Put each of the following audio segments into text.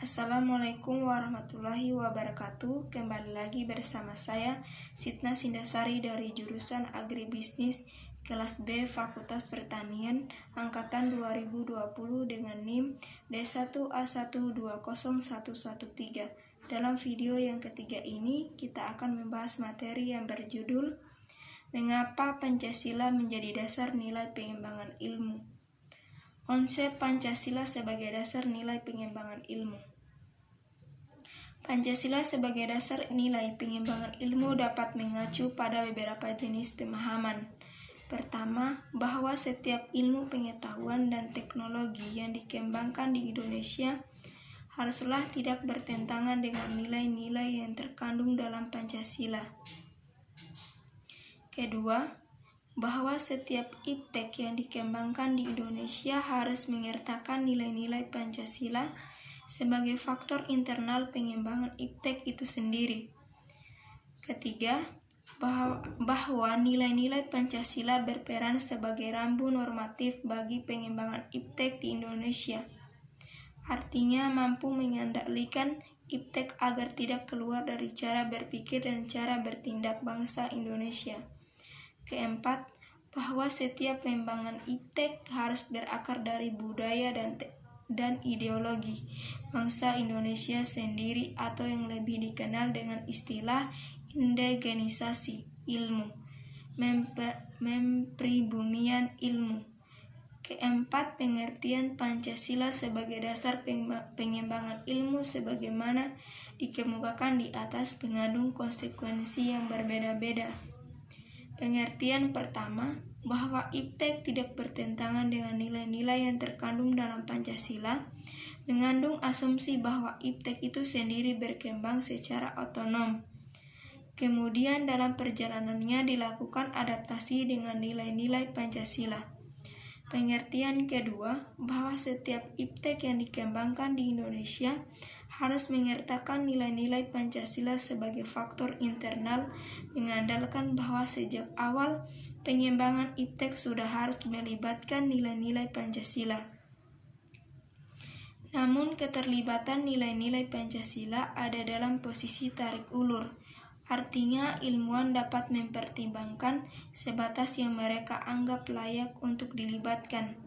Assalamualaikum warahmatullahi wabarakatuh. Kembali lagi bersama saya Sitna Sindasari dari jurusan Agribisnis kelas B Fakultas Pertanian angkatan 2020 dengan NIM D1A120113. Dalam video yang ketiga ini kita akan membahas materi yang berjudul Mengapa Pancasila menjadi dasar nilai pengembangan ilmu. Konsep Pancasila sebagai dasar nilai pengembangan ilmu. Pancasila sebagai dasar nilai pengembangan ilmu dapat mengacu pada beberapa jenis pemahaman. Pertama, bahwa setiap ilmu pengetahuan dan teknologi yang dikembangkan di Indonesia haruslah tidak bertentangan dengan nilai-nilai yang terkandung dalam Pancasila. Kedua, bahwa setiap iptek yang dikembangkan di Indonesia harus menyertakan nilai-nilai Pancasila sebagai faktor internal pengembangan iptek itu sendiri. Ketiga, bahwa nilai-nilai Pancasila berperan sebagai rambu normatif bagi pengembangan iptek di Indonesia. Artinya mampu mengendalikan iptek agar tidak keluar dari cara berpikir dan cara bertindak bangsa Indonesia. Keempat, bahwa setiap pengembangan iptek harus berakar dari budaya dan ideologi bangsa Indonesia sendiri atau yang lebih dikenal dengan istilah indigenisasi ilmu, mempribumian ilmu. Keempat, pengertian Pancasila sebagai dasar pengembangan ilmu sebagaimana dikemukakan di atas mengandung konsekuensi yang berbeda-beda. Pengertian pertama, bahwa iptek tidak bertentangan dengan nilai-nilai yang terkandung dalam Pancasila, mengandung asumsi bahwa iptek itu sendiri berkembang secara otonom. Kemudian dalam perjalanannya dilakukan adaptasi dengan nilai-nilai Pancasila. Pengertian kedua, bahwa setiap iptek yang dikembangkan di Indonesia harus menyertakan nilai-nilai Pancasila sebagai faktor internal, mengandalkan bahwa sejak awal pengembangan iptek sudah harus melibatkan nilai-nilai Pancasila. Namun keterlibatan nilai-nilai Pancasila ada dalam posisi tarik ulur. Artinya ilmuwan dapat mempertimbangkan sebatas yang mereka anggap layak untuk dilibatkan.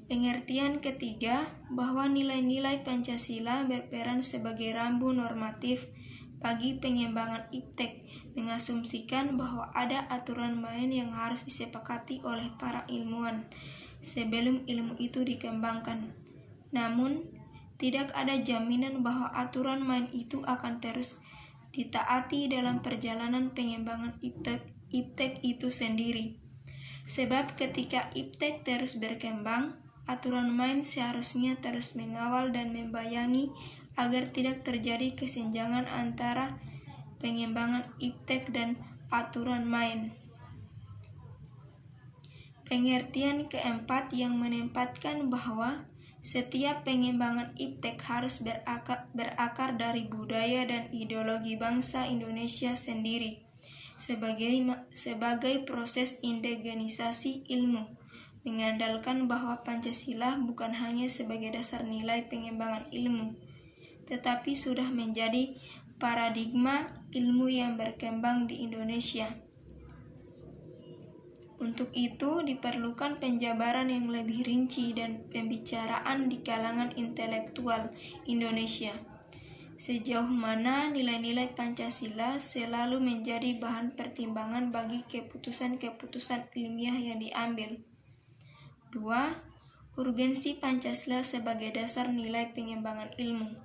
Pengertian ketiga, bahwa nilai-nilai Pancasila berperan sebagai rambu normatif bagi pengembangan iptek, mengasumsikan bahwa ada aturan main yang harus disepakati oleh para ilmuwan sebelum ilmu itu dikembangkan. Namun, tidak ada jaminan bahwa aturan main itu akan terus ditaati dalam perjalanan pengembangan iptek itu sendiri. Sebab ketika iptek terus berkembang, aturan main seharusnya terus mengawal dan membayangi agar tidak terjadi kesenjangan antara pengembangan iptek dan aturan main. Pengertian keempat yang menempatkan bahwa setiap pengembangan iptek harus berakar dari budaya dan ideologi bangsa Indonesia sendiri sebagai proses indigenisasi ilmu, mengandalkan bahwa Pancasila bukan hanya sebagai dasar nilai pengembangan ilmu, tetapi sudah menjadi paradigma ilmu yang berkembang di Indonesia. Untuk itu diperlukan penjabaran yang lebih rinci dan pembicaraan di kalangan intelektual Indonesia. Sejauh mana nilai-nilai Pancasila selalu menjadi bahan pertimbangan bagi keputusan-keputusan ilmiah yang diambil. 2. Urgensi Pancasila sebagai dasar nilai pengembangan ilmu.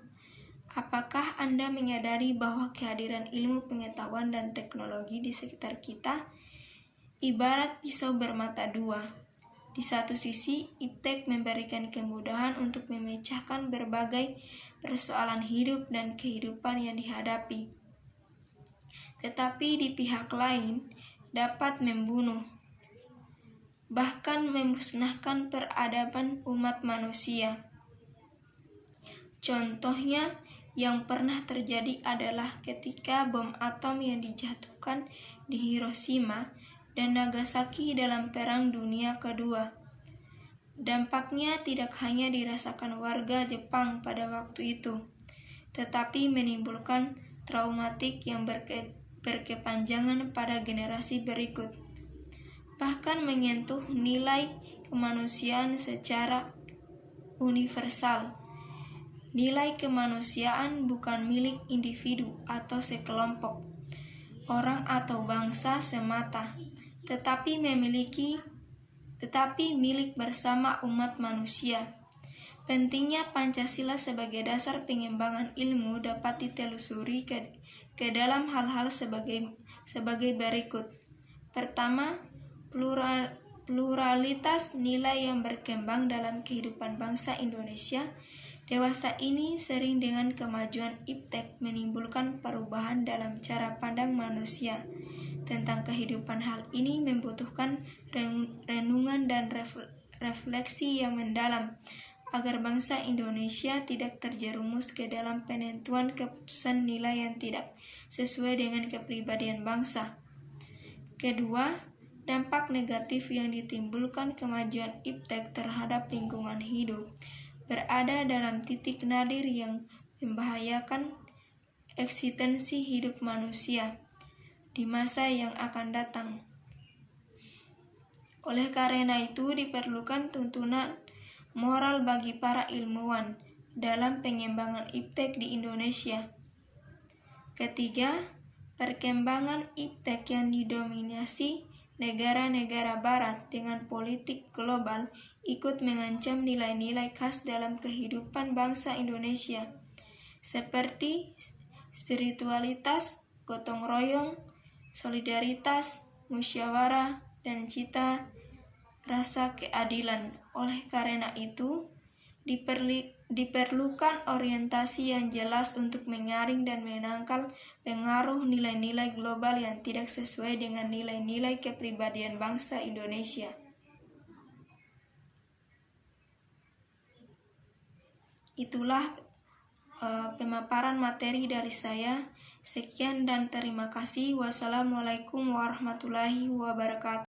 Apakah Anda menyadari bahwa kehadiran ilmu pengetahuan dan teknologi di sekitar kita ibarat pisau bermata dua? Di satu sisi, iptek memberikan kemudahan untuk memecahkan berbagai persoalan hidup dan kehidupan yang dihadapi. Tetapi di pihak lain, dapat membunuh, bahkan memusnahkan peradaban umat manusia. Contohnya yang pernah terjadi adalah ketika bom atom yang dijatuhkan di Hiroshima dan Nagasaki dalam Perang Dunia Kedua. Dampaknya tidak hanya dirasakan warga Jepang pada waktu itu, tetapi menimbulkan traumatik yang berkepanjangan pada generasi berikut, bahkan menyentuh nilai kemanusiaan secara universal. Nilai kemanusiaan bukan milik individu atau sekelompok orang atau bangsa semata, tetapi milik bersama umat manusia. Pentingnya Pancasila sebagai dasar pengembangan ilmu dapat ditelusuri ke dalam hal-hal sebagai berikut. Pertama, pluralitas nilai yang berkembang dalam kehidupan bangsa Indonesia dewasa ini sering dengan kemajuan iptek menimbulkan perubahan dalam cara pandang manusia tentang kehidupan. Hal ini membutuhkan renungan dan refleksi yang mendalam agar bangsa Indonesia tidak terjerumus ke dalam penentuan keputusan nilai yang tidak sesuai dengan kepribadian bangsa. Kedua, dampak negatif yang ditimbulkan kemajuan iptek terhadap lingkungan hidup berada dalam titik nadir yang membahayakan eksistensi hidup manusia di masa yang akan datang. Oleh karena itu, diperlukan tuntunan moral bagi para ilmuwan dalam pengembangan iptek di Indonesia. Ketiga, perkembangan iptek yang didominasi negara-negara barat dengan politik global ikut mengancam nilai-nilai khas dalam kehidupan bangsa Indonesia, seperti spiritualitas, gotong royong, solidaritas, musyawarah, dan cita rasa keadilan. Oleh karena itu, diperlukan orientasi yang jelas untuk menyaring dan menangkal pengaruh nilai-nilai global yang tidak sesuai dengan nilai-nilai kepribadian bangsa Indonesia. Itulah pemaparan materi dari saya. Sekian dan terima kasih. Wassalamualaikum warahmatullahi wabarakatuh.